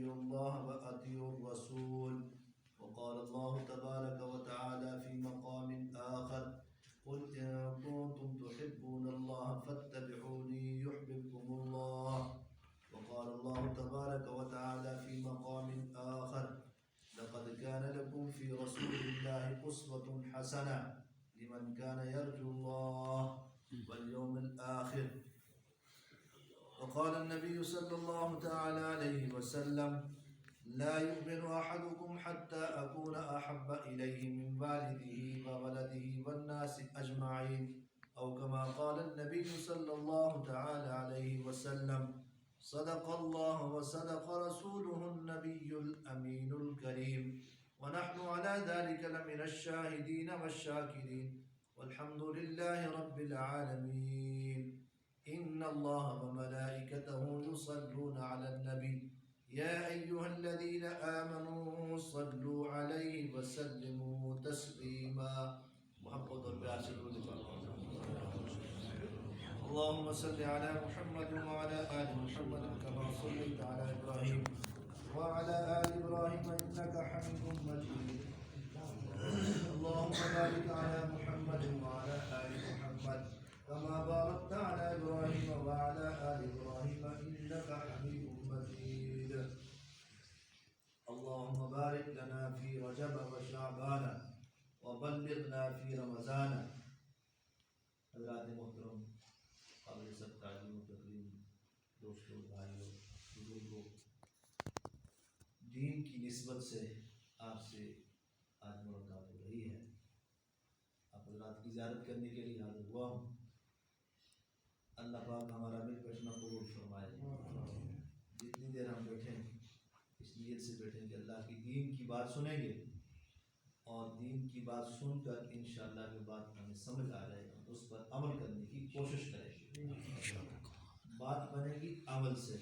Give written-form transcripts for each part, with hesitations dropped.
أطيعوا الله وأطيعوا الرسول. وقال الله تبارك وتعالى في مقام آخر قل إن كنتم تحبون الله فاتبعوني يحببكم الله. وقال الله تبارك وتعالى في مقام آخر لقد كان لكم في رسول الله أسوة حسنة لمن كان يرجو الله واليوم الآخر. وقال النبي صلى الله تعالى عليه وسلم لا يؤمن أحدكم حتى أكون أحب إليه من والده وولده والناس أجمعين، أو كما قال النبي صلى الله تعالى عليه وسلم صدق الله وصدق رسوله النبي الأمين الكريم، ونحن على ذلك لمن الشاهدين والشاكرين، والحمد لله رب العالمين. إن الله وملائكته يصلون على النبي يا أيها الذين آمنوا صلوا عليه وسلموا تسليما. محمد اللهم صل على محمد وعلى آل محمد كما صليت على إبراهيم وعلى آل إبراهيم إنك حميد مجيد. اللهم بارك على محمد وعلى آل محمد كما باركت على إبراهيم وعلى آل إبراهيم إنك حميد مجيد. اللهم بارك لنا في رجب وشعبان وبلغنا في رمضان. حضرات محترم، قابل سب تعلیم و تقریم، دوستوں، بھائیوں، بزرگوں، دین کی نسبت سے آپ سے آج ملاقات ہو رہی ہے. آپ حضرات کی زیارت کرنے کے لیے حاضر ہوا ہوں. اللہ پاک ہمارا مل بیٹھنا قبول فرمائے. جتنی دیر ہم بیٹھیں اس نیت سے بیٹھیں کہ اللہ کی دین کی بات سنیں گے اور دین کی بات سن کر انشاءاللہ جو بات ہمیں سمجھ آ جائے گا اس پر عمل کرنے کی کوشش کریں گے. بات بنے گی عمل سے.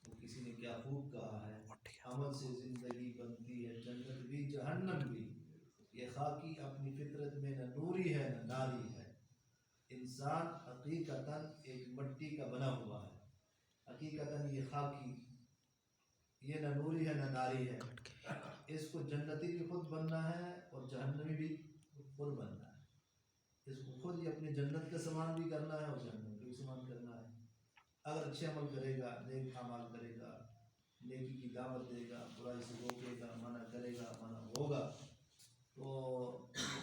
وہ کسی نے کیا خوب کہا ہے، عمل سے زندگی بنتی ہے جنت بھی جہنم بھی. یہ خاکی اپنی فطرت میں نہ نوری ہے نہ ناری ہے. انسان حقیقتاً ایک مٹی کا بنا ہوا ہے. حقیقتاً یہ خاکی، یہ نہ نوری ہے نہ ناری ہے. اس کو جنتی بھی خود بننا ہے اور جہنمی بھی خود بننا ہے. اس کو خود ہی اپنی جنت کا سامان بھی کرنا ہے اور جہنم کا بھی سامان کرنا ہے. اگر اچھے عمل کرے گا، نیک اعمال کرے گا، نیکی کی دعوت دے گا، برائی سے روکے گا، منع کرے گا، منع ہوگا، تو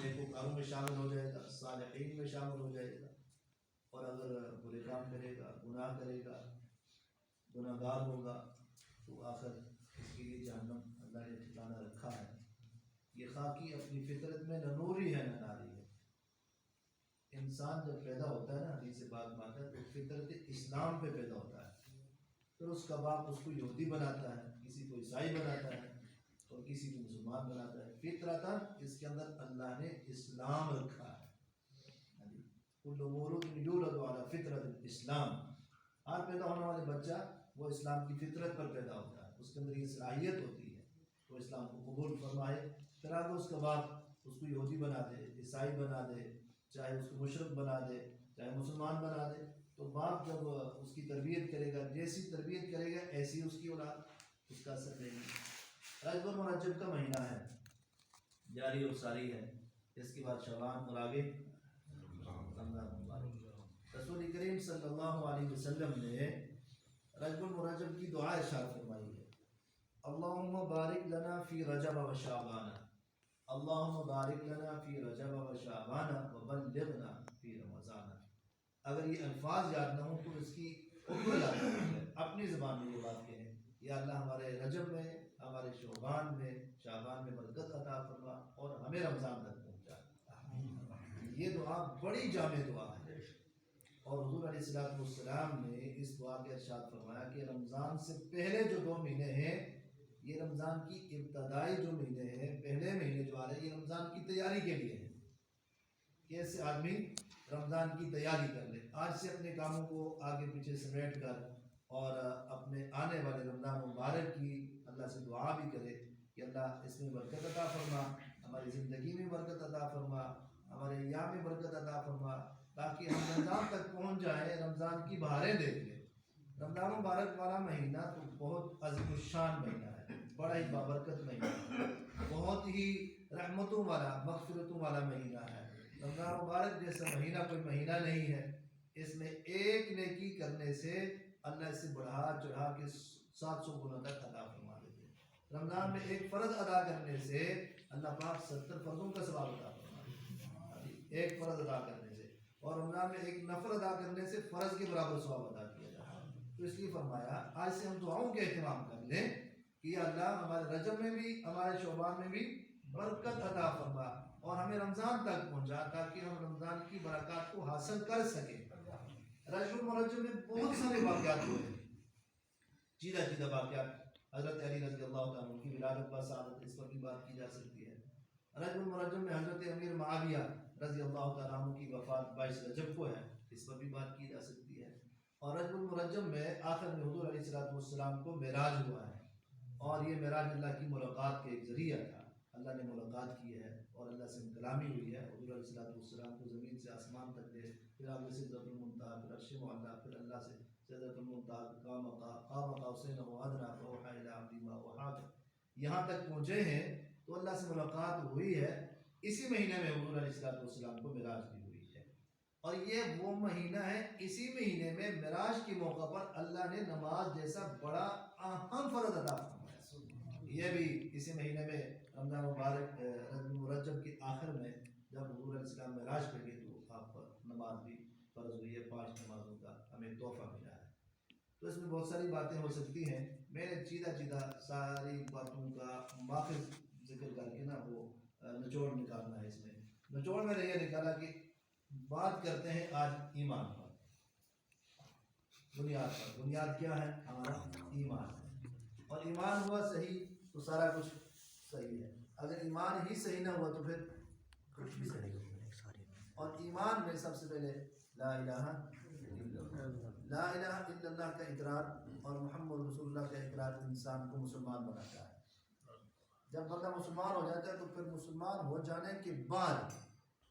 نیکوکاروں میں شامل ہو جائے گا، صالحین میں شامل ہو جائے گا. اور اگر برے کام کرے گا، گناہ کرے گا، گناہ گار ہوگا، تو آخر اس کے لیے جہنم اللہ نے ٹھکانہ رکھا ہے. یہ خاکی اپنی فطرت میں نہ نوری ہے نہ ناری ہے. انسان جب پیدا ہوتا ہے نا، حدیث پاک میں آتا ہے، تو فطرت اسلام پہ پیدا ہوتا ہے. پھر اس کا باپ اس کو یہودی بناتا ہے، کسی کو عیسائی بناتا ہے اور کسی کو مسلمان بناتا ہے. فطرتاً اس کے اندر اللہ نے اسلام رکھا ہے. کل مولود یولد علی فطرت الاسلام. ہر پیدا ہونے والے بچہ وہ اسلام کی فطرت پر پیدا ہوتا ہے. اس کے اندر یہ صلاحیت ہوتی ہے تو اسلام کو قبول فرمائے. پھر آگے اس کا باپ اس کو یہودی بنا دے، عیسائی بنا دے، چاہے اس کو مشرک بنا دے، چاہے مسلمان بنا دے، تو باپ جب اس کی تربیت کرے گا، جیسی تربیت کرے گا ایسی اس کی اولاد اس کا اثر رہے گی. رجب المرجب کا مہینہ ہے، جاری اور ساری ہے. اس کے بعد شعبان اور آگے رمضان مبارک. رسول کریم صلی اللہ علیہ وسلم نے رجب المرجب کی دعا ارشاد فرمائی ہے: اللہم بارک لنا فی رجب و شعبان، اللہم بارک لنا فی رجب و شعبان وبلغنا فی رمضان. اگر یہ الفاظ یاد نہ ہوں تو اس کی اردو یاد ہے. اپنی زبان میں یہ بات کہیں: یا اللہ ہمارے رجب میں، ہمارے شعبان میں برکت عطا فرما اور ہمیں رمضان تک پہنچا. یہ دعا بڑی جامع دعا ہے. اور حضور علیہ السلام نے اس دعا کے ارشاد فرمایا کہ رمضان سے پہلے جو 2 مہینے ہیں، یہ رمضان کی ابتدائی جو مہینے ہیں، پہلے مہینے جو آ رہے ہیں، یہ رمضان کی تیاری کے لیے ہیں. کیسے آدمی رمضان کی تیاری کر لے، آج سے اپنے کاموں کو آگے پیچھے سمیٹ کر اور اپنے آنے والے رمضان مبارک کی اللہ سے دعا بھی کرے کہ اللہ اس میں برکت عطا فرما، ہماری زندگی میں برکت عطا فرما، ہمارے ایام میں برکت عطا فرما، تاکہ ہم رمضان تک پہنچ جائیں، رمضان کی بہاریں دیکھ لیں. رمضان مبارک والا مہینہ تو بہت عظیم الشان مہینہ ہے، بڑا ہی بابرکت مہینہ ہے، بہت ہی رحمتوں والا مغفرتوں والا مہینہ ہے۔ رمضان مبارک جیسا مہینہ کوئی مہینہ نہیں ہے، اس میں ایک نیکی کرنے سے اللہ اسے بڑھا چڑھا کے 700 گنا تک عطا فرما دیتے ہیں۔ رمضان میں ایک فرض ادا کرنے سے اللہ پاک 70 فرضوں کا ثواب عطا فرما دیتے ہیں، ایک فرض ادا کرنے سے، اور رمضان میں ایک نفل ادا کرنے سے فرض کے برابر ثواب ادا کیا جاتا ہے۔ تو اس لیے فرمایا آج سے ہم دعاؤں کے اہتمام کر لیں کہ یا اللہ ہمارے رجب میں بھی ہمارے شعبان میں بھی برکت عطا فرما اور ہمیں رمضان تک پہنچا تاکہ ہم رمضان کی برکات کو حاصل کر سکیں۔ رجب المرجب میں بہت سارے واقعات ہوئے، چیدہ چیدہ واقعات، حضرت علی رضی اللہ تعالیٰ عنہ کی ولادت پر سعادت، اس پر بھی بات کی جا سکتی ہے۔ رجب المرجب میں حضرت امیر معاویہ رضی اللہ تعالیٰ عنہ کی وفات 22 رجب کو ہے، اس پر بھی بات کی جا سکتی ہے۔ اور رجب المرجب میں آخر میں حضور علیہ السلام کو معراج ہوا ہے، اور یہ معراج اللہ کی ملاقات کے ایک ذریعہ تھا، اللہ نے ملاقات کی ہے اور اللہ سے کلامی ہوئی ہے۔ حضور علیہ السلام کو زمین سے آسمان تک لے، پھر آگے سدرۃ المنتہا، پھر عرش معلیٰ، پھر اللہ سے سدرۃ المنتہا قاب قوسین او ادنیٰ فاوحیٰ الی عبدی ما اوحیٰ، یہاں تک پہنچے ہیں تو اللہ سے ملاقات ہوئی ہے۔ اسی مہینے میں حضور علیہ السلام کو معراج بھی ہوئی ہے، اور یہ وہ مہینہ ہے، اسی مہینے میں معراج کے موقع پر اللہ نے نماز جیسا بڑا اہم فرض ادا فرمایا۔ یہ بھی اسی مہینے میں رمضان مبارک رجب رجب کے آخر میں جب حضور علیہ السلام معراج پہ گئے تو آپ پر نماز بھی فرض ہوئی ہے، 5 نمازوں کا ہمیں تحفہ ملا ہے۔ تو اس میں بہت ساری باتیں ہو سکتی ہیں، میں نے چیدہ ساری باتوں کا ماخذ ذکر کر کے نا وہ نچوڑ نکالنا ہے۔ اس میں نچوڑ میں نے یہ نکالا کہ بات کرتے ہیں آج ایمان پر، بنیاد پر۔ بنیاد کیا ہے؟ ہمارا ایمان ہے، اور ایمان ہوا صحیح تو سارا کچھ صحیح ہے، اگر ایمان ہی صحیح نہ ہوا تو پھر کچھ بھی صحیح نہیں۔ اور ایمان میں سب سے پہلے لا الہ الا اللہ، لا الہ الا اللہ کا اقرار اور محمد رسول اللہ کا اقرار انسان کو مسلمان بناتا ہے۔ جب بندہ مسلمان ہو جاتا ہے تو پھر مسلمان ہو جانے کے بعد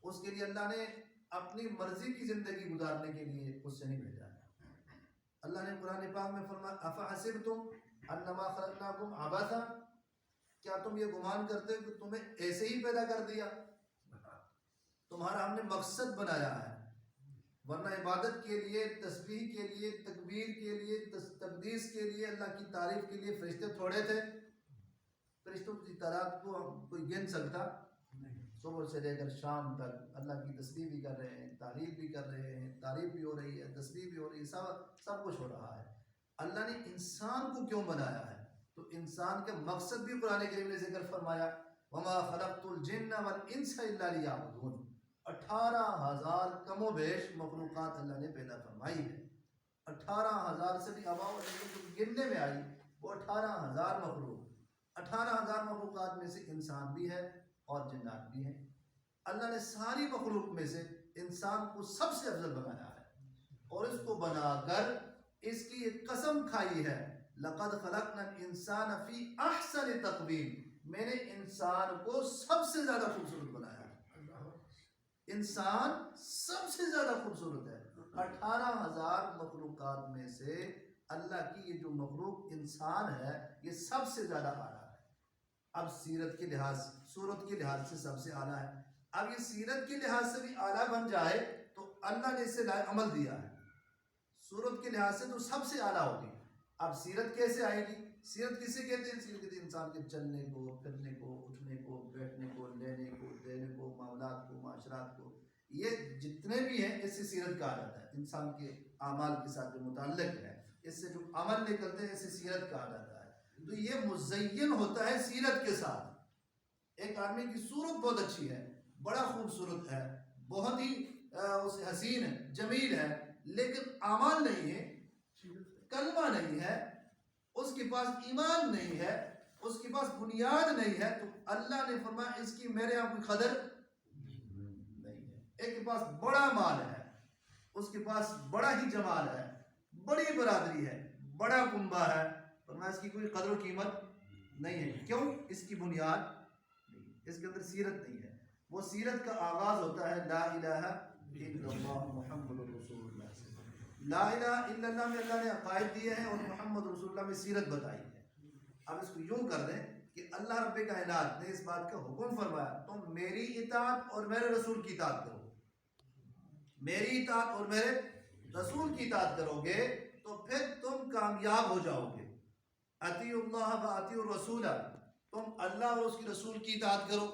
اس کے لیے اللہ نے اپنی مرضی کی زندگی گزارنے کے لیے اس سے نہیں بھیجا ہے۔ اللہ نے قرآن پاک میں فرمایا افحسبتم انما خلقناکم عبثا، کیا تم یہ گمان کرتے ہو کہ تمہیں ایسے ہی پیدا کر دیا؟ تمہارا ہم نے مقصد بنایا ہے، ورنہ عبادت کے لیے، تسبیح کے لیے، تکبیر کے لیے، تقدیس کے لیے، اللہ کی تعریف کے لیے فرشتے تھوڑے تھے؟ فرشتوں کی تعداد کو کوئی گن سکتا؟ صبح سے لے کر شام تک اللہ کی تسبیح بھی کر رہے ہیں، تعریف بھی کر رہے ہیں، تعریف بھی ہو رہی ہے، تسبیح بھی ہو رہی ہے، سب کچھ ہو رہا ہے۔ اللہ نے انسان کو کیوں بنایا ہے؟ تو انسان کا مقصد بھی قرآن کریم نے ذکر فرمایا، وَمَا خَلَقْتُ الْجِنَّ وَالْإِنسَ إِلَّا لِيَعْبُدُونِ۔ 18,000 کم و بیش مخلوقات اللہ نے پیدا فرمائی ہے، 18,000 سے بھی اباؤ گننے میں آئی وہ 18,000 مخلوق، 18,000 مخلوقات میں سے انسان بھی ہے اور جنات بھی ہیں۔ اللہ نے ساری مخلوق میں سے انسان کو سب سے افضل بنایا ہے، اور اس کو بنا کر اس کی ایک قسم کھائی ہے، لَقَدْ خَلَقْنَا الْإِنسَانَ فِي أَحْسَنِ تَقْوِيمٍ، میں نے انسان کو سب سے زیادہ خوبصورت بنایا ہے۔ انسان سب سے زیادہ خوبصورت ہے، 18,000 مخلوقات میں سے اللہ کی یہ جو مخلوق انسان ہے یہ سب سے زیادہ اعلیٰ ہے۔ اب سیرت کے لحاظ، صورت کے لحاظ سے سب سے اعلیٰ ہے، اب یہ سیرت کے لحاظ سے بھی اعلیٰ بن جائے تو اللہ نے اس سے عمل دیا ہے، صورت کے لحاظ سے تو سب سے اعلیٰ ہوگی۔ اب سیرت کیسے آئے گی؟ سیرت کسے کہتے ہیں؟ سیرت کہتے ہیں انسان کے چلنے کو، پھرنے کو، اٹھنے کو، بیٹھنے کو، لینے کو، دینے کو، معاملات کو، معاشرات کو، یہ جتنے بھی ہیں اس سے سیرت کہا جاتا ہے۔ انسان کے اعمال کے ساتھ جو متعلق ہے، اس سے جو عمل نکلتے ہیں اسے سیرت کہا جاتا ہے۔ تو یہ مزین ہوتا ہے سیرت کے ساتھ۔ ایک آدمی کی صورت بہت اچھی ہے، بڑا خوبصورت ہے، بہت ہی حسین ہے، جمیل ہے، لیکن اعمال نہیں ہے، کلمہ نہیں ہے، اس کے پاس ایمان نہیں ہے، اس کے پاس بنیاد نہیں ہے، تو اللہ نے فرمایا اس کی میرے یہاں کوئی قدر نہیں ہے۔ ایک کے پاس بڑا مال ہے، اس کے پاس بڑا ہی جمال ہے، بڑی برادری ہے، بڑا کنبہ ہے، فرمایا اس کی کوئی قدر و قیمت نہیں ہے۔ کیوں؟ اس کی بنیاد نہیں، اس کے اندر سیرت نہیں ہے۔ وہ سیرت کا آغاز ہوتا ہے لا الہ الا اللہ محمد رسول اللہ سے، لا الہ الا اللہ میں اللہ نے عقائد دیے ہیں اور محمد رسول اللہ میں سیرت بتائی ہے. اب اس کو یوں کر دیں کہ اللہ رب کائنات نے اس بات کا حکم فرمایا تم میری اطاعت اور میرے رسول کی اطاعت کرو. میری اطاعت اور میرے رسول کی اطاعت کرو گے تو پھر تم کامیاب ہو جاؤ گے. اطیعوا اللہ و اطیعوا الرسول، تم اللہ اور اس کی رسول کی اطاعت کرو.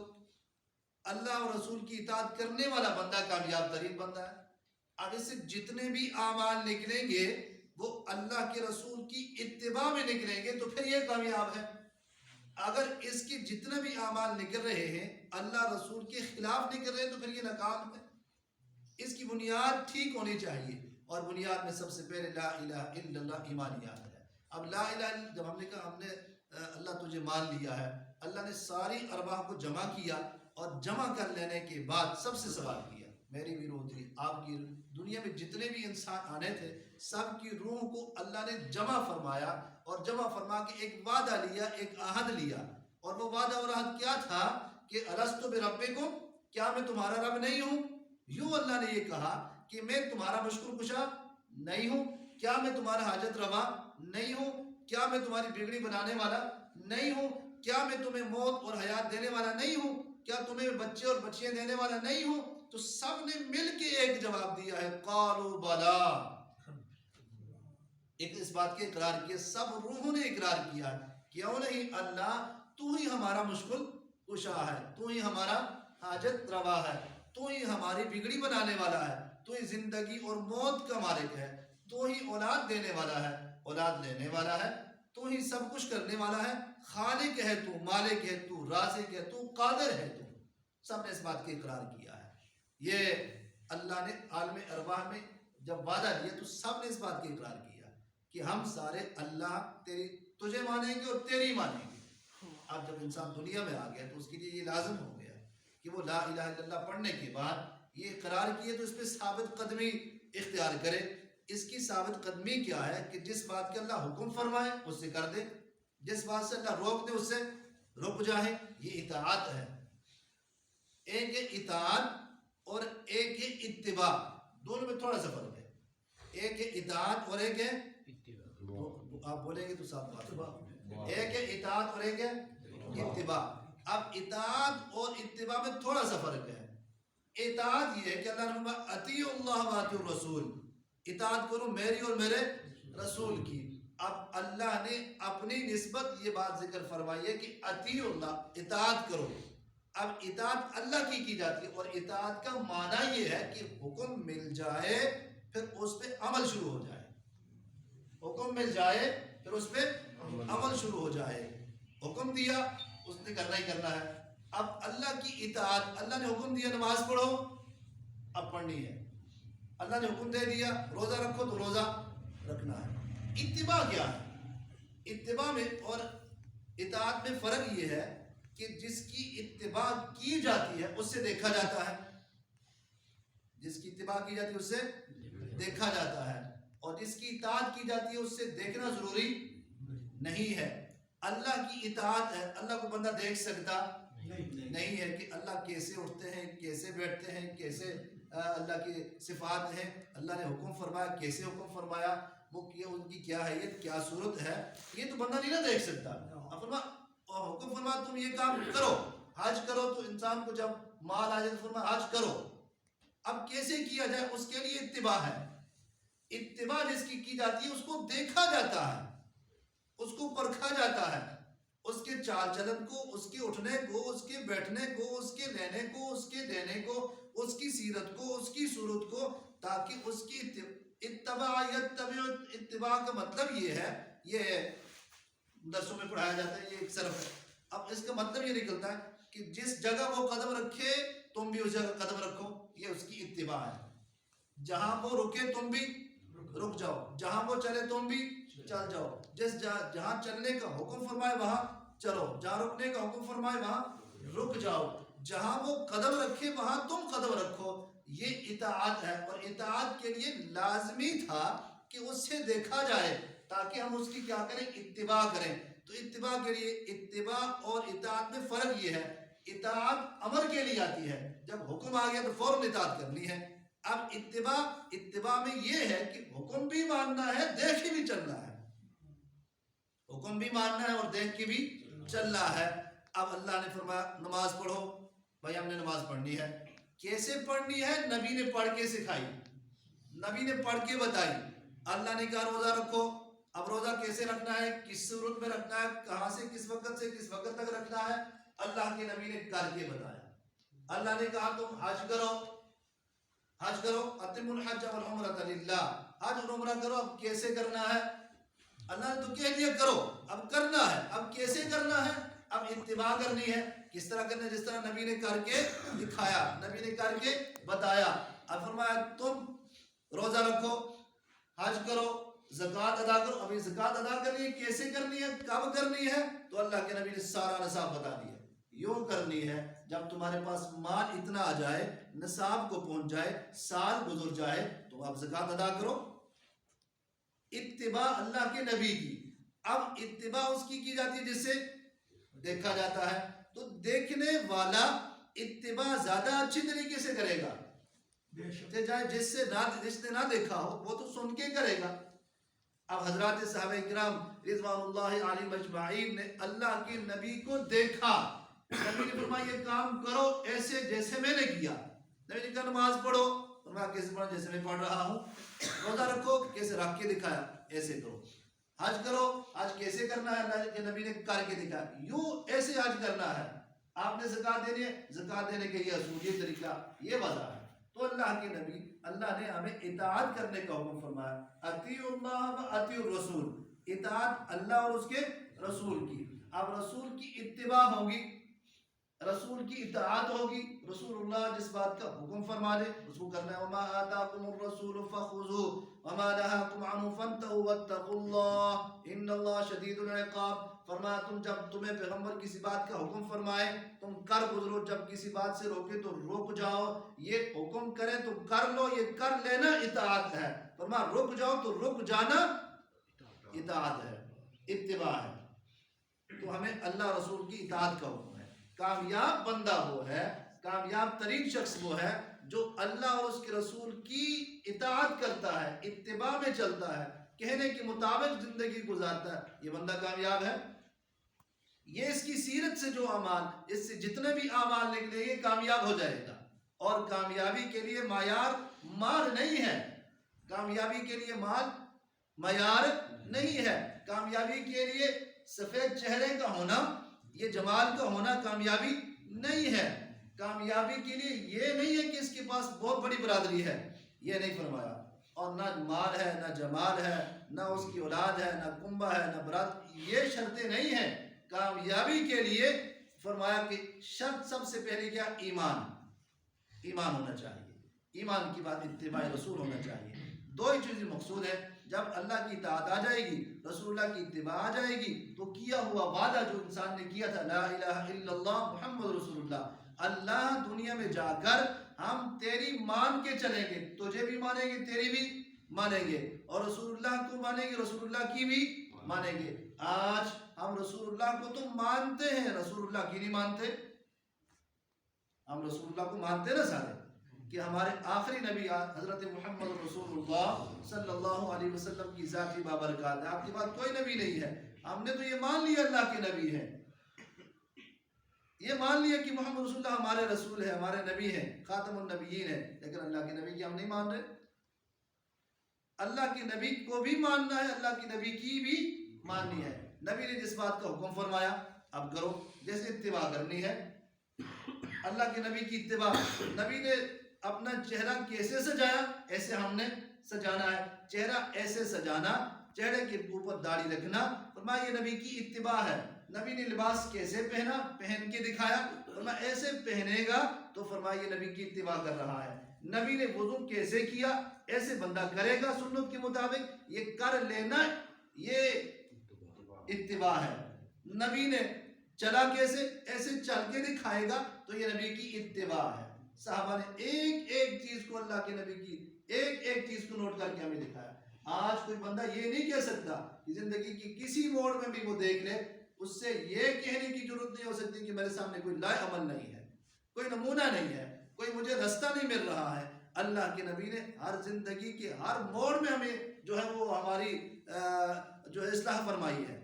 اللہ اور رسول کی اطاعت کرنے والا بندہ کامیاب ترین بندہ ہے. اب اس سے جتنے بھی اعمال نکلیں گے وہ اللہ کے رسول کی اتباع میں نکلیں گے تو پھر یہ کامیاب ہے. اگر اس کے جتنے بھی اعمال نکل رہے ہیں اللہ رسول کے خلاف نکل رہے ہیں تو پھر یہ ناکام ہے. اس کی بنیاد ٹھیک ہونی چاہیے اور بنیاد میں سب سے پہلے لا الہ الا اللہ ایمانیات ہے. اب لا الہ الا جب ہم نے کہا ہم نے اللہ تجھے مان لیا ہے، اللہ نے ساری ارواح کو جمع کیا اور جمع کر لینے کے بعد سب سے سوال کیا میری بھی روح تھی، آپ کی دنیا میں جتنے بھی انسان آنے تھے سب کی روح کو اللہ نے جمع فرمایا اور جمع فرما کے ایک وعدہ لیا، ایک عہد لیا. اور وہ وعدہ اور عہد کیا تھا کہ الستو بربکم، کیا میں تمہارا رب نہیں ہوں؟ یوں اللہ نے یہ کہا کہ میں تمہارا مشکل کشا نہیں ہوں؟ کیا میں تمہارا حاجت روا نہیں ہوں؟ کیا میں تمہاری بگڑی بنانے والا نہیں ہوں؟ کیا میں تمہیں موت اور حیات دینے والا نہیں ہوں؟ کیا تمہیں بچے اور بچیاں دینے والا نہیں ہوں؟ تو سب نے مل کے ایک جواب دیا ہے قالوا بلا. ایک اس بات کے اقرار کیا، سب روحوں نے اقرار کیا کیوں نہیں اللہ تو ہی ہمارا مشکل کشا ہے، تو ہی ہمارا حاجت روا ہے، تو ہی ہماری بگڑی بنانے والا ہے، تو ہی زندگی اور موت کا مالک ہے، تو ہی اولاد دینے والا ہے، اولاد لینے والا ہے، تو ہی سب کچھ کرنے والا ہے، خالق ہے تو، مالک ہے تو، رازق ہے تو، قادر ہے تو. سب نے اس بات کا اقرار کیا ہے. یہ اللہ نے عالم ارواح میں جب وعدہ دیا تو سب نے اس بات کا اقرار کیا کہ ہم سارے اللہ تجھے مانیں گے اور تیری مانیں گے. اب جب انسان دنیا میں آ گیا تو اس کے لیے یہ لازم ہو گیا کہ وہ لا الہ الا اللہ پڑھنے کے بعد یہ اقرار کیے تو اس پہ ثابت قدمی اختیار کرے. اس کی ثابت قدمی کیا ہے کہ جس بات کے اللہ حکم فرمائے اس سے کر دے، جس بات سے اللہ روک دے اس سے رک جائے. یہ اطاعت ہے. ایک ہے اطاعت اور ایک ہے اتباع، دونوں میں تھوڑا سا فرق ہے. ایک ہے اطاعت اور ایک ہے آپ بولیں گے تو ساتھ بات. ایک ہے اطاعت اور ایک ہے اتباع. اب اطاعت اور اتباع میں تھوڑا سا فرق ہے. اطاعت یہ ہے کہ اللہ نے فرمایا اطیعوا اللہ و اطیعوا الرسول، اطاعت کرو میری اور میرے رسول کی. اب اللہ نے اپنی نسبت یہ بات ذکر فرمائی ہے کہ اطیعوا اللہ، اطاعت کرو. اب اطاعت اللہ کی جاتی ہے اور اطاعت کا معنی یہ ہے کہ حکم مل جائے پھر اس پہ عمل شروع ہو جائے. حکم مل جائے پھر اس پہ عمل شروع ہو جائے. حکم دیا اس نے کرنا ہی کرنا ہے. اب اللہ کی اطاعت، اللہ نے حکم دیا نماز پڑھو، اب پڑھنی ہے. اللہ نے حکم دے دیا روزہ رکھو تو روزہ رکھنا ہے. اتباع کیا ہے؟ اتباع میں اور اطاعت میں فرق یہ ہے کہ جس کی اتباع کی جاتی ہے اس سے دیکھا جاتا ہے، جس کی اتباع کی جاتی ہے اس سے دیکھا جاتا ہے، اور جس کی اطاعت کی جاتی ہے اس سے دیکھنا ضروری نہیں ہے. اللہ کی اطاعت ہے، اللہ کو بندہ دیکھ سکتا نہیں ہے کہ اللہ کیسے اٹھتے ہیں، کیسے بیٹھتے ہیں، کیسے اللہ کی صفات ہیں، اللہ نے حکم فرمایا کیسے حکم فرمایا، وہ ان کی کیا حیت کیا صورت ہے، یہ تو بندہ نہیں نہ دیکھ سکتا. حکم فرمایا تم یہ کام کرو، حج کرو، تو انسان کو جب مال آ جائے تو فرمایا حج کرو. اب کیسے کیا جائے اس کے لیے اتباع ہے. اتباع جس کی جاتی ہے اس کو دیکھا جاتا ہے، اس کو پرکھا جاتا ہے، اس کے چال چلن کو، اس کے اٹھنے کو، اس کے بیٹھنے کو، اس کے لینے کو، اس کے دینے کو، اس کی سیرت کو، اس کی صورت کو، تاکہ اس کی اتباع کا مطلب یہ ہے، یہ درسوں میں پڑھایا جاتا ہے، یہ ایک صرف ہے. اب اس کا مطلب یہ نکلتا ہے کہ جس جگہ وہ قدم رکھے تم بھی اس جگہ قدم رکھو، یہ اس کی اتباع ہے. جہاں وہ رکے تم بھی رک جاؤ، جہاں وہ چلے تم بھی چل جاؤ. جہاں چلنے کا حکم فرمائے وہاں چلو، جہاں رکنے کا حکم فرمائے وہاں رک جاؤ، جہاں وہ قدم رکھے وہاں تم قدم رکھو. یہ اطاعت ہے. اور اطاعت کے لیے لازمی تھا کہ اس سے دیکھا جائے تاکہ ہم اس کی کیا کریں، اتباع کریں. تو اتباع کے لیے اتباع اور اطاعت میں فرق یہ ہے، اطاعت امر کے لیے آتی ہے، جب حکم آ گیا تو فوراً اطاعت کرنی ہے. اب اتباع میں یہ ہے کہ حکم بھی ماننا ہے، دیکھ کے بھی چلنا ہے، حکم بھی ماننا ہے اور دیکھ کے بھی چلنا ہے۔ اب اللہ نے فرمایا نماز پڑھو، بھائی ہم نے نماز پڑھنی ہے، کیسے پڑھنی ہے؟ نبی نے پڑھ کے سکھائی، نبی نے پڑھ کے بتائی۔ اللہ نے کہا روزہ رکھو، اب روزہ کیسے رکھنا ہے، کس صورت میں رکھنا ہے، کہاں سے کس وقت تک رکھنا ہے، اللہ کے نبی نے کر کے بتایا۔ اللہ نے کہا تم حج کرو، اتم الحج والعمرۃ للہ، حج اور عمرہ کرو۔ اب کیسے کرنا ہے؟ اللہ نے تو کہہ دیا کرو، اب کرنا ہے، اب کیسے کرنا ہے؟ اب اتباع کرنی ہے۔ کس طرح کرنا ہے؟ جس طرح نبی نے کر کے دکھایا، نبی نے کر کے بتایا۔ اب فرمایا تم روزہ رکھو، حج کرو، زکوٰۃ ادا کرو۔ ابھی زکوٰۃ ادا کرنی ہے، کیسے کرنی ہے، کب کرنی ہے؟ تو اللہ کے نبی نے سارا نصاب بتا دیا، یوں کرنی ہے جب تمہارے پاس مال اتنا آ جائے، نصاب کو پہنچ جائے، سال گزر جائے، تو اب زکوٰۃ ادا کرو۔ اتباع اللہ کے نبی کی۔ اب اتباع اس کی جاتی ہے جس سے دیکھا جاتا ہے، تو دیکھنے والا اتباع زیادہ اچھی طریقے سے کرے گا، جس نے نہ دیکھا ہو وہ تو سن کے کرے گا۔ اب حضرات صحابہ کرام رضوان اللہ علیہم اجمعین نے اللہ کے نبی کو دیکھا، نبی نے فرمایا یہ کام کرو ایسے جیسے میں نے کیا۔ نبی نے کہا نماز پڑھو، فرمایا کیسے پڑھو؟ جیسے میں پڑھ رہا ہوں۔ روزہ رکھو، کیسے رکھ کے دکھایا، ایسے کرو۔ حج کرو، حج کیسے کرنا ہے؟ اللہ کے نبی نے کر کے دکھایا، یوں ایسے حج کرنا ہے۔ آپ نے زکوٰۃ دینی ہے، زکوٰۃ دینے کے یہ اصول، یہ طریقہ، یہ وضع ہے۔ تو اللہ کے نبی، اللہ نے ہمیں اطاعت کرنے کا حکم فرمایا، اطیعوا اللہ و اطیعوا الرسول، اطاعت اللہ اور اس کے رسول کی۔ اب رسول کی اتباع ہوگی، رسول کی اطاعت ہوگی، رسول اللہ جس بات کا حکم فرما دے اس کو کرنا ہے۔ وما آتاکم الرسول فخذوه وما نهاکم عنه فانتهوا واتقوا اللہ ان اللہ شدید العقاب۔ فرمایا جب تمہیں پیغمبر کسی بات کا حکم فرمائے تم کر گزرو، جب کسی بات سے روکے تو رک جاؤ۔ یہ حکم کرے تو کر لو، یہ کر لینا اطاعت ہے۔ فرمایا رک جاؤ تو رک جانا اطاعت ہے، اتباع ہے۔ تو ہمیں اللہ رسول کی اطاعت کا حکم ہے۔ کامیاب بندہ وہ ہے، کامیاب ترین شخص وہ ہے جو اللہ اور اس کے رسول کی اطاعت کرتا ہے، اتباع میں چلتا ہے، کہنے کے مطابق زندگی گزارتا ہے، یہ بندہ کامیاب ہے۔ یہ اس کی سیرت سے جو اعمال، اس سے جتنے بھی اعمال نکلے یہ کامیاب ہو جائے گا۔ اور کامیابی کے لیے معیار مال نہیں ہے، کامیابی کے لیے مال معیار نہیں ہے، کامیابی کے لیے سفید چہرے کا ہونا، یہ جمال کا ہونا کامیابی نہیں ہے۔ کامیابی کے لیے یہ نہیں ہے کہ اس کے پاس بہت بڑی برادری ہے، یہ نہیں فرمایا۔ اور نہ مال ہے، نہ جمال ہے، نہ اس کی اولاد ہے، نہ کنبہ ہے، نہ برادری، یہ شرطیں نہیں ہیں۔ کامیابی کے لیے فرمایا کہ شرط سب سے پہلے کیا؟ ایمان ہونا چاہیے، ایمان کی بات اتباع رسول ہونا چاہیے۔ دو ہی چیزیں مقصود ہے، جب اللہ کی اطاعت آ جائے گی، رسول اللہ کی اتباع آ جائے گی، تو کیا ہوا وعدہ جو انسان نے کیا تھا، لا الہ الا اللہ محمد رسول اللہ، اللہ دنیا میں جا کر ہم تیری مان کے چلیں گے، تجھے بھی مانیں گے، تیری بھی مانیں گے، اور رسول اللہ کو مانیں گے، رسول اللہ کی بھی مانیں گے۔ آج ہم رسول اللہ کو تو مانتے ہیں، رسول اللہ کی نہیں مانتے۔ ہم رسول اللہ کو مانتے نا سارے، کہ ہمارے آخری نبی حضرت محمد رسول اللہ صلی اللہ علیہ وسلم کی ذاتی بابرکات ہے، آپ کے بعد کوئی نبی نہیں ہے۔ ہم نے تو یہ مان لیا اللہ کے نبی ہے، یہ مان لیا کہ محمد رسول اللہ ہمارے رسول ہے، ہمارے نبی ہیں، خاتم النبیین ہے، لیکن اللہ کے نبی کی ہم نہیں مان رہے۔ اللہ کے نبی کو بھی ماننا ہے، اللہ کے نبی کی بھی ماننی ہے۔ نبی نے جس بات کا حکم فرمایا اب کرو، جیسے اتباع کرنی ہے اللہ کے نبی کی اتباع۔ نبی نے اپنا چہرہ کیسے سجایا ایسے ہم نے سجانا ہے، چہرہ ایسے سجانا، چہرے کے اوپر داڑھی رکھنا، فرمایا یہ نبی کی اتباع ہے۔ نبی نے لباس کیسے پہنا، پہن کے دکھایا، فرمایا ایسے پہنے گا تو فرمایا یہ نبی کی اتباع کر رہا ہے۔ نبی نے وضو کیسے کیا ایسے بندہ کرے گا سنت کے مطابق، یہ کر لینا یہ اتباع ہے۔ نبی نے چلا کیسے، ایسے چل کے دکھائے گا تو یہ نبی کی اتباع ہے۔ صحابہ نے ایک ایک چیز کو، اللہ کے نبی کی ایک ایک چیز کو نوٹ کر کے ہمیں دکھایا۔ آج کوئی بندہ یہ نہیں کہہ سکتا کہ زندگی کی کسی موڑ میں بھی وہ دیکھ لے، اس سے یہ کہنے کی ضرورت نہیں ہو سکتی کہ میرے سامنے کوئی لائے عمل نہیں ہے، کوئی نمونہ نہیں ہے، کوئی مجھے رستہ نہیں مل رہا ہے۔ اللہ کے نبی نے ہر زندگی کے ہر موڑ میں ہمیں جو ہے وہ ہماری جو اصلاح فرمائی ہے.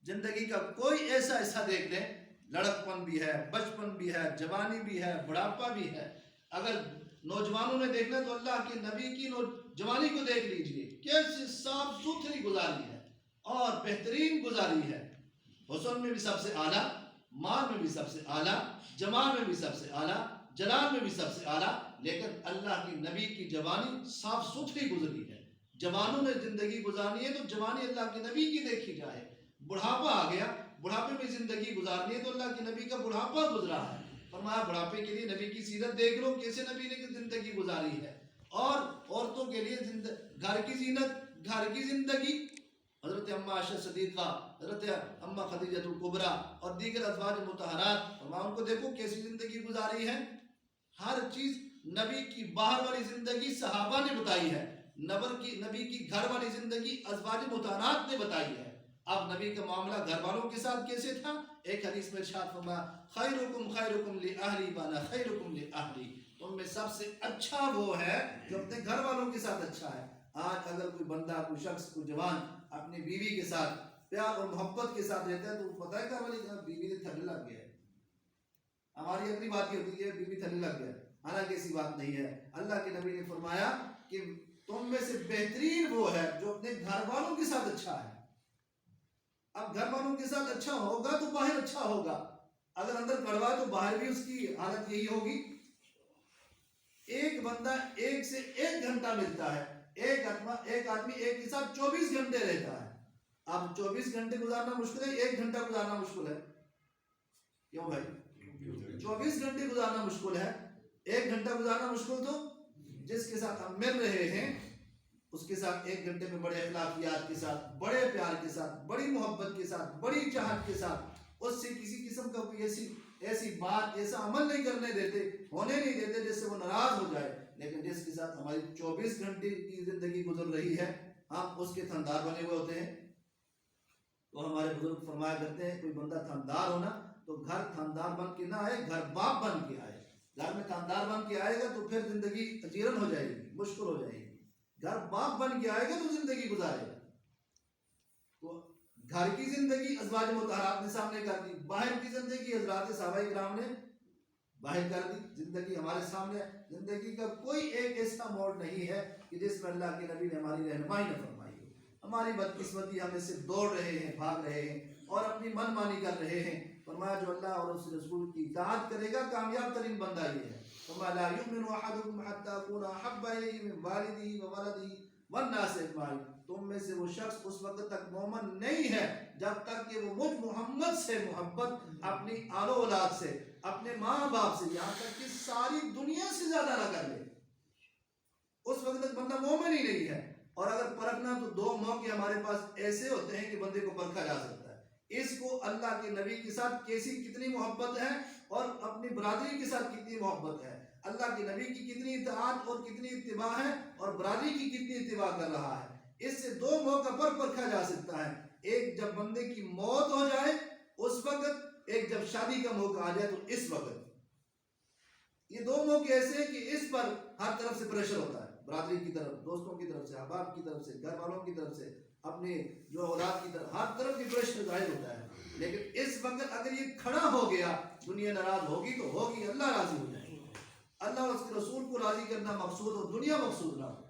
زندگی کا کوئی ایسا حصہ دیکھ لیں، لڑکپن بھی ہے، بچپن بھی ہے، جوانی بھی ہے، بڑھاپا بھی ہے. اگر نوجوانوں نے دیکھنا تو اللہ کے نبی کی جوانی کو دیکھ لیجئے، کیسے صاف ستھری گزاری ہے اور بہترین گزاری ہے. حسن میں بھی سب سے اعلیٰ، مال میں بھی سب سے اعلیٰ، جمال میں بھی سب سے اعلیٰ، جلال میں بھی سب سے اعلیٰ. لیکن اللہ کی نبی کی جوانی صاف ستھری گزری ہے. جوانوں نے زندگی گزارنی ہے تو جوانی اللہ کے نبی کی دیکھی جائے. بڑھاپا آ گیا، بڑھاپے میں زندگی گزارنی ہے تو اللہ کے نبی کا بڑھاپا گزرا ہے. فرمایا بڑھاپے کے لیے نبی کی سیرت دیکھ لو، کیسے نبی نے زندگی گزاری ہے. اور عورتوں کے لیے گھر کی زینت، گھر کی زندگی، حضرت اماں عائشہ صدیقہ، حضرت اماں خدیجہ الکبریٰ اور دیگر ازواج مطہرات، فرمایا ان کو دیکھو کیسی زندگی گزاری ہے. ہر چیز نبی کی باہر والی زندگی صحابہ نے بتائی ہے، نبی کی گھر والی زندگی ازواج مطہرات نے بتائی ہے. اب نبی کا معاملہ گھر والوں کے ساتھ کیسے تھا؟ ایک حدیث میں ارشاد فرمایا خیرکم خیرکم لأہلی وانا خیرکم لأہلی، تم میں سب سے اچھا وہ ہے جو اپنے گھر والوں کے ساتھ اچھا ہے. آج اگر کوئی بندہ، کوئی شخص، کوئی جوان اپنی بیوی کے ساتھ پیار اور محبت کے ساتھ رہتا ہے تو پتہ ہے کیا بولے، بیوی نے تھلے لگ گیا ہے. ہماری اپنی بات یہ ہوتی ہے بیوی تھلے لگ گیا، حالانکہ ایسی بات نہیں ہے. اللہ کے نبی نے فرمایا کہ تم میں سے بہترین وہ ہے جو اپنے گھر والوں کے ساتھ اچھا ہے. اب گھر والوں کے ساتھ اچھا ہوگا تو باہر اچھا ہوگا، اگر اندر کڑوا تو باہر بھی اس کی حالت یہی ہوگی. ایک بندہ ایک سے ایک گھنٹہ ملتا ہے، ایک آدمی ایک کے ساتھ 24 گھنٹے رہتا ہے. اب 24 گھنٹے گزارنا مشکل ہے، ایک گھنٹہ گزارنا مشکل ہے. کیوں بھائی؟ 24 گھنٹے گزارنا مشکل ہے، ایک گھنٹہ گزارنا مشکل. تو جس کے ساتھ ہم مل رہے ہیں اس کے ساتھ ایک گھنٹے میں بڑے اخلاقیات کے ساتھ، بڑے پیار کے ساتھ، بڑی محبت کے ساتھ، بڑی چاہت کے ساتھ اس سے کسی قسم کا کوئی ایسی بات، ایسا عمل نہیں کرنے دیتے، ہونے نہیں دیتے جس سے وہ ناراض ہو جائے. لیکن جس کے ساتھ ہماری 24 گھنٹے کی زندگی گزر رہی ہے، ہم اس کے تھندار بنے ہوئے ہوتے ہیں. تو ہمارے بزرگ فرمایا کرتے ہیں کوئی بندہ تھندار ہونا تو گھر تھندار بن کے نہ آئے، گھر باپ بن کے آئے. گھر میں تھندار بن کے آئے گا تو پھر زندگی اجیرن ہو جائے گی، مشکل ہو جائے گی. گھر باپ بن کے آئے گا تو زندگی گزارے گا. تو گھر کی زندگی ازواج مطہرات نے سامنے کر دی، باہر کی زندگی حضرات صحابہ کرام نے باہر کر دی. زندگی ہمارے سامنے، زندگی کا کوئی ایک ایسا موڑ نہیں ہے کہ جس میں اللہ کے نبی نے ہماری رہنمائی نہ فرمائی ہو. ہماری بدقسمتی، ہم اس سے دوڑ رہے ہیں، بھاگ رہے ہیں اور اپنی من مانی کر رہے ہیں. فرمایا جو اللہ اور اس رسول کی اطاعت کرے گا کامیاب ترین بندہ یہ ہے. فرمایا لا یؤمن احدکم حتی اکون احب الیہ من والدہ وولدہ والناس اجمعین، تم میں سے وہ شخص اس وقت تک مومن نہیں ہے جب تک کہ وہ مجھ محمد سے محبت اپنی آل و اولاد سے، اپنے ماں باپ سے، یہاں تک کہ ساری دنیا سے زیادہ نہ کر لے. اس وقت تک بندہ مومن ہی نہیں ہے. اور اگر پرکھنا تو دو موقع ہمارے پاس ایسے ہوتے ہیں کہ بندے کو پرکھا جا سکتا ہے. اس کو اللہ کے نبی کے ساتھ کتنی محبت ہے اور اپنی برادری کے ساتھ کتنی محبت ہے، اللہ کے نبی کی کتنی اطاعت اور کتنی اتباع ہے اور برادری کی کتنی اتباع کر رہا ہے. اس سے دو موقع پر پرکھا جا سکتا ہے، ایک جب بندے کی موت ہو جائے اس وقت، ایک جب شادی کا موقع آ جائے تو اس وقت. یہ دو موقع ایسے ہیں کہ اس پر ہر طرف سے پریشر ہوتا ہے، برادری کی طرف، دوستوں کی طرف سے، احباب کی طرف سے، گھر والوں کی طرف سے، اپنے جو اولاد کی طرف، ہر طرف کی پریشر ظاہر ہوتا ہے. لیکن اس وقت اگر یہ کھڑا ہو گیا، دنیا ناراض ہوگی تو ہوگی، اللہ راضی ہو جائے. اللہ اور اس کے رسول کو راضی کرنا مقصود اور دنیا مقصود نہ ہو.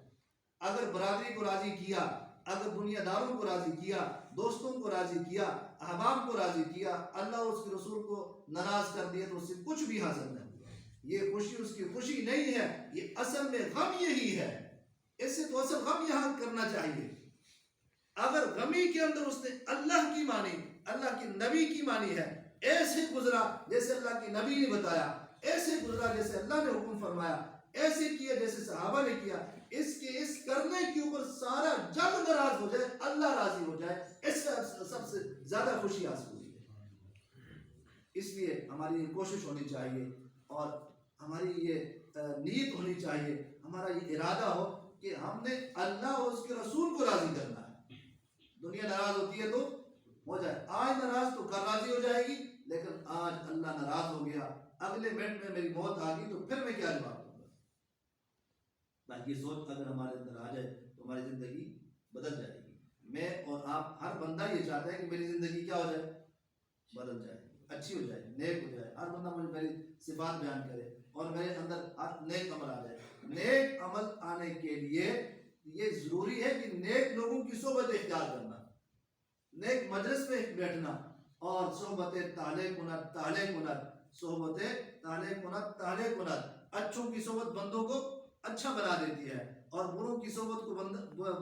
اگر برادری کو راضی کیا، اگر دنیا داروں کو راضی کیا، دوستوں کو راضی کیا، احباب کو راضی کیا، اللہ اور اس کے رسول کو ناراض کر دیا تو اس سے کچھ بھی حاصل نہیں. یہ خوشی اس کی خوشی نہیں ہے، یہ اصل میں غم یہی ہے. اس سے تو اصل غم یہاں کرنا چاہیے. اگر غمی کے اندر اس نے اللہ کی مانی، اللہ کی نبی کی مانی ہے، ایسے گزرا جیسے اللہ کی نبی نے بتایا، ایسے گزرا جیسے اللہ نے حکم فرمایا، ایسے کیا جیسے صحابہ نے کیا، اس کرنے کے اوپر سارا جگ ناراض ہو جائے، اللہ راضی ہو جائے، اس سے سب سے زیادہ خوشی حاصل ہوئی ہے. اس لیے ہماری یہ کوشش ہونی چاہیے اور ہماری یہ نیت ہونی چاہیے، ہمارا یہ ارادہ ہو کہ ہم نے اللہ اور اس کے رسول کو راضی کرنا ہے. دنیا ناراض ہوتی ہے تو ہو جائے، آج ناراض تو کل راضی ہو جائے گی، لیکن آج اللہ ناراض ہو گیا، اگلے منٹ میں میری موت آ گئی تو پھر میں کیا جواب دوں گا؟ یہ سوچ اگر ہمارے اندر آ جائے تو ہماری زندگی بدل جائے گی. میں اور آپ ہر بندہ یہ چاہتا ہے کہ میری زندگی کیا ہو جائے, بدل جائے, اچھی ہو جائے, نیک ہو جائے. ہر بندہ مجھے میری صفات بیان کرے اور میرے اندر نیک عمل آ جائے. نیک عمل آنے کے لیے یہ ضروری ہے کہ نیک لوگوں کی صحبت اختیار کرنا, نیک مجلس میں بیٹھنا, اور صحبت طالع کنت صحبت طالع کنت. اچھوں کی صحبت بندوں کو اچھا بنا دیتی ہے, اور بروں کی صحبت کو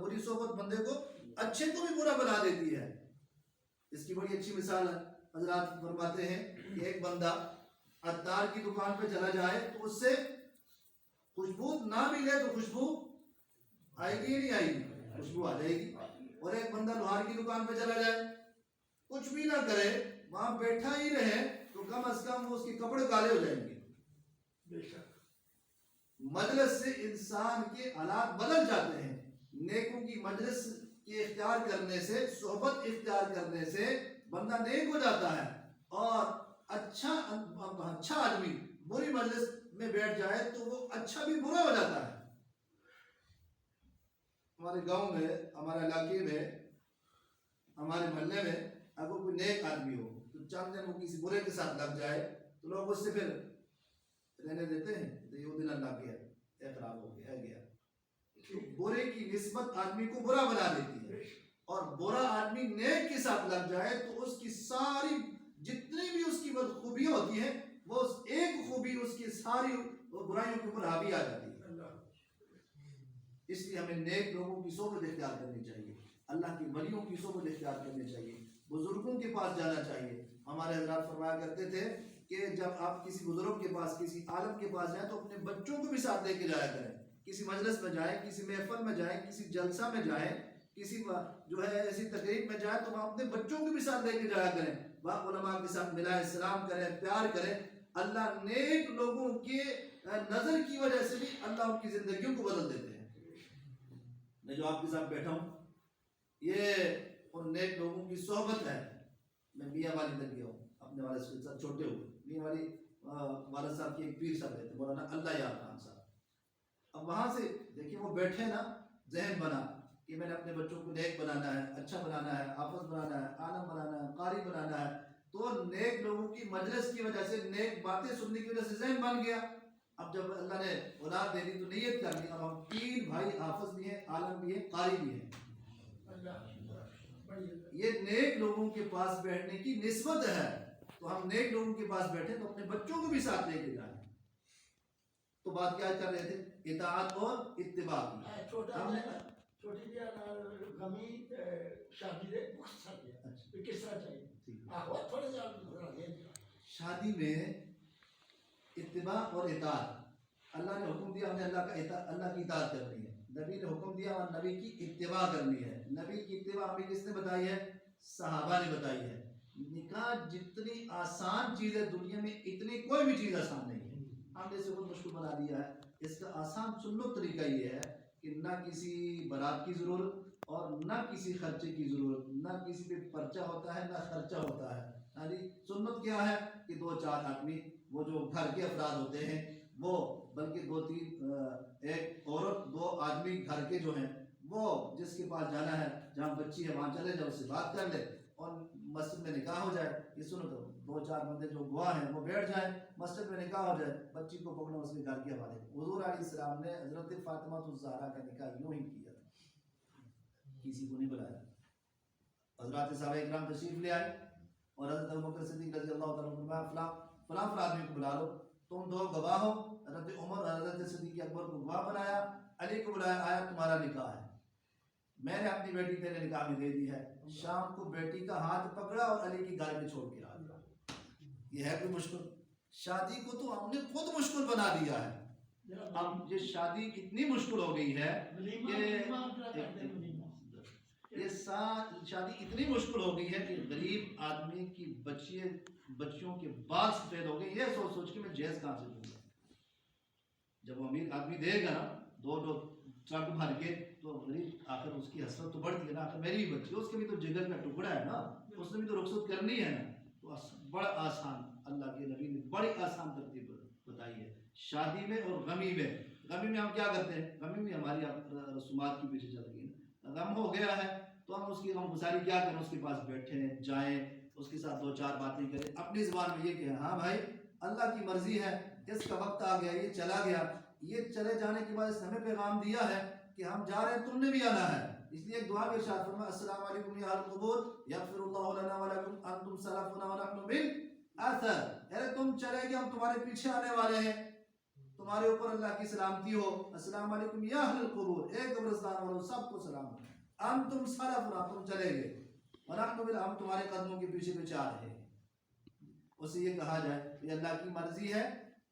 بری صحبت بندے کو اچھے کو بھی برا بنا دیتی ہے. اس کی بڑی اچھی مثال ہے. حضرات فرماتے ہیں کہ ایک بندہ عطار کی دکان پہ چلا جائے تو اس سے خوشبو نہ بھی لے تو خوشبو آئے گی یا نہیں آئے گی, خوشبو آ جائے گی. اور ایک بندہ لوہار کی دکان پہ چلا جائے, کچھ بھی نہ کرے, وہاں بیٹھا ہی رہے, تو کم از کم اس کے کپڑے کالے ہو جائیں گے. مجلس سے انسان کے حالات بدل جاتے ہیں. نیکوں کی مجلس کے اختیار کرنے سے, صحبت اختیار کرنے سے بندہ نیک ہو جاتا ہے. اور اچھا آدمی بری مجلس میں بیٹھ جائے تو وہ اچھا بھی برا ہو جاتا ہے. ہمارے گاؤں میں, ہمارے علاقے میں, ہمارے محلے میں اگر کوئی نیک آدمی ہو تو چند دن وہ کسی برے کے ساتھ لگ جائے تو لوگ اس سے پھر رہنے دیتے ہیں. تو یہ دن اللہ گیا, اعتراف ہو گیا. برے کی نسبت آدمی کو برا بنا دیتی ہے, اور برا آدمی نیک کے ساتھ لگ جائے تو اس کی ساری جتنی بھی اس کی خوبیاں ہوتی ہیں وہ ایک خوبی اس کی ساری برائیوں کے اوپر حاوی آ جاتی ہے. اس لیے ہمیں نیک لوگوں کی صحبت اختیار کرنی چاہیے, اللہ کے ولیوں کی صحبت اختیار کرنی چاہیے, بزرگوں کے پاس جانا چاہیے. ہمارے حضرات فرمایا کرتے تھے کہ جب آپ کسی بزرگ کے پاس, کسی عالم کے پاس جائیں تو اپنے بچوں کو بھی ساتھ لے کے جایا کریں. کسی مجلس میں جائیں, کسی محفل میں جائیں, کسی جلسہ میں جائیں, کسی جو ہے ایسی تقریب میں جائیں تو وہاں اپنے بچوں کو بھی ساتھ لے کے جایا کریں. وہاں علماء کے ساتھ ملا اسلام کریں, پیار کریں. اللہ نیک لوگوں کے نظر کی وجہ سے بھی اللہ ان کی زندگیوں کو بدل دیتے ہیں. میں جو آپ کے ساتھ بیٹھا ہوں یہ ان نیک لوگوں کی صحبت ہے. میں میاں والی تک گیا ہوں اپنے والد کے ساتھ, چھوٹے ہوئے. میاں والی والد صاحب کی ایک پیر صاحب رہتے, مولانا اللہ یار خان صاحب. اب وہاں سے دیکھیے وہ بیٹھے نا, ذہن بنا کہ میں نے اپنے بچوں کو نیک بنانا ہے, اچھا بنانا ہے, حافظ بنانا ہے, عالم بنانا ہے, قاری بنانا ہے. تو نیک لوگوں کی مجلس کی وجہ سے, نیک باتیں سننے کی وجہ سے ذہن بن گیا. اب جب اللہ نے اولاد دے دی تو نیت کر لی, اب ہم 3 بھائی حافظ بھی ہیں, عالم بھی ہیں, قاری بھی ہیں. یہ نیک لوگوں کے پاس بیٹھنے کی نسبت ہے. تو ہم نیک لوگوں کے پاس بیٹھے تو اپنے بچوں کو بھی ساتھ لے کے جائیں. تو بات کیا کر رہے تھے, اطاعت اور اتباع کی. ہم نے چھوٹی غمی شادی دے کس طرح چاہیے شادی میں اتباع اور اطاعت. اللہ نے حکم دیا, ہم نے اللہ کی اطاعت کرنی ہے. نبی نے حکم دیا اور نبی کی اتباع کرنی ہے. نبی کی اتباع ہمیں کس نے بتائی ہے؟ صحابہ نے بتائی ہے. نکاح جتنی آسان چیز ہے دنیا میں, اتنی کوئی بھی چیز آسان نہیں ہے. ہم نے اسے بہت مشکل بنا دیا ہے. اس کا آسان سنت طریقہ یہ ہے کہ نہ کسی بارات کی ضرورت اور نہ کسی خرچے کی ضرورت, نہ کسی پہ پرچہ ہوتا ہے نہ خرچہ ہوتا ہے. یعنی سنت کیا ہے کہ 2-4 آدمی, وہ جو گھر کے افراد ہوتے ہیں وہ, بلکہ 2-3 ایک عورت 2 آدمی گھر کے جو ہیں وہ جس کے پاس جانا ہے, جہاں بچی ہے وہاں چلے جائے, اس سے بات کر لے اور مسجد میں نکاح ہو جائے. یہ سنو تو 2-4 بندے جو گواہ ہیں وہ بیٹھ جائیں, مسجد میں نکاح ہو جائے, بچی کو پکڑنا اس کے گھر کے حوالے. حضور علیہ السلام نے حضرت فاطمہ الزہرا کا نکاح یوں ہی کیا تھا, کسی کو نہیں بلایا. حضرات صحابہ اکرام تشریف لے آئے اور حضرت ابوبکر صدیق رضی اللہ تعالیٰ عنہ فلاں آدمی کو بلا لو, تم 2 گواہ ہو. حضرت عمر اور حضرت صدیق اکبر کو گواہ بنایا, علی کو بلایا, آیا تمہارا نکاح ہے, میں نے اپنی بیٹی تیرے نکاح میں دے دی ہے. شام کو بیٹی کا ہاتھ پکڑا اور علی کی گھر میں چھوڑ کے آ گیا. یہ ہے کوئی مشکل؟ شادی کو تو ہم نے خود مشکل بنا دیا ہے. اب یہ شادی اتنی مشکل ہو گئی ہے کہ یہ شادی اتنی مشکل ہو گئی ہے کہ غریب آدمی کی بچیوں کے بال سفید ہو گئے. یہ سوچ کے میں جہیز کہاں سے دوں گا؟ جب وہ امیر آدمی دے گا نا 2 ٹرک بھر کے, تو غریب آخر اس کی حسرت تو بڑھتی ہے نا, آخر میری بھی بچی, اس کے بھی تو جگر کا ٹکڑا ہے نا, اس نے بھی تو رخصت کرنی ہے نا. تو بڑا آسان, اللہ کے نبی نے بڑی آسان ترتیب بتائی ہے شادی میں اور غمی میں. غمی میں ہم کیا کرتے ہیں؟ غمی میں ہماری رسومات کے پیچھے چل گئی. غم ہو گیا ہے تو ہم اس کی غم گساری کیا کریں؟ اس کے پاس بیٹھیں، جائیں، اس کے ساتھ دو چار باتیں کریں، اپنی زبان میں یہ کہیں ہاں بھائی اللہ کی مرضی ہے، اس کا وقت آ گیا، یہ چلا گیا، یہ چلے جانے کے بعد اس نے ہمیں پیغام دیا ہے کہ ہم جا رہے ہیں، تم نے بھی آنا ہے. اس لیے ایک دعا کے ارشاد فرمایا السلام علیکم یا اہل القبور یغفر اللہ لنا ولکم انتم سلفنا ونحن بالاثر. اے تم چلے گئے، ہم تمہارے پیچھے آنے والے ہیں، تمہارے اوپر اللہ کی سلامتی ہو. السلام علیکم یا اہل القبور، اے قبرستان والوں سب کو سلام. انتم سلفنا، تم چلے گئے، ونحن ہم تمہارے قدموں کے پیچھے پیچھے آ رہے ہیں. اسے یہ کہا جائے کہ اللہ کی مرضی ہے،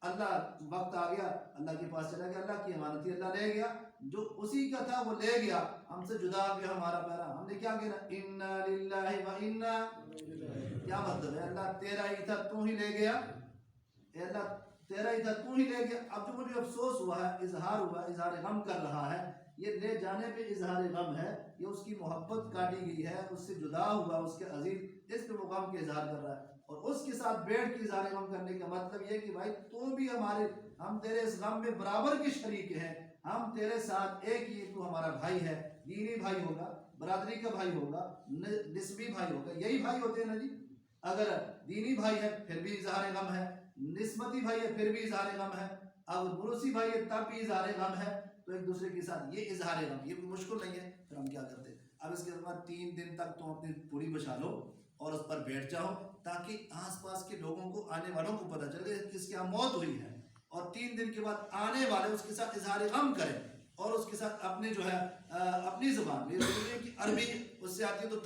اللہ وقت آ گیا، اللہ کے پاس چلا گیا، اللہ کی امانت تھی، اللہ لے گیا، جو اسی کا تھا وہ لے گیا، ہم سے جدا ہو گیا ہمارا پیارا. ہم نے کیا کہنا؟ انا للہ و انا. کیا مطلب ہے؟ اللہ تیرا ہی تھا، تو ہی لے گیا. اے اللہ تیرا ہی تھا، تو ہی لے گیا. اب جو مجھے افسوس ہوا ہے، اظہار ہوا، اظہار غم کر رہا ہے، یہ لے جانے پہ اظہار غم ہے، یہ اس کی محبت کاٹی گئی ہے، اس سے جدا ہوا، اس کے عزیز، اس پہ وہ غم کے اظہار کر رہا ہے. اور اس کے ساتھ بیٹھ کے اظہار غم کرنے کا مطلب یہ کہ بھائی تو بھی ہم تیرے اس غم میں برابر کے شریک ہیں، ہم تیرے ساتھ ایک ہی، تو ہمارا بھائی ہے، دینی بھائی ہوگا، برادری کا بھائی ہوگا، نسبی بھائی ہوگا. یہی بھائی ہوتے ہیں نا جی. اگر دینی بھائی ہے پھر بھی اظہار غم ہے، نسبتی بھائی ہے پھر بھی اظہار غم ہے، اگر بروسی بھائی ہے تب بھی اظہار غم ہے. تو ایک دوسرے کے ساتھ یہ اظہار غم، یہ کوئی مشکل نہیں ہے. پھر ہم کیا کرتے ہیں؟ اب اس کے بعد 3 دن تک تم اپنی پوری بچھا لو اور اس پر بیٹھ جاؤ، تاکہ آس پاس کے لوگوں کو، آنے والوں کو پتہ چلے کس کی یہاں موت ہوئی ہے. اور 3 دن کے بعد آنے والے اس کے ساتھ اظہار غم کریں، اور اس کے ساتھ اپنے جو ہے اپنی زبان میں، عربی اس سے آتی ہے تو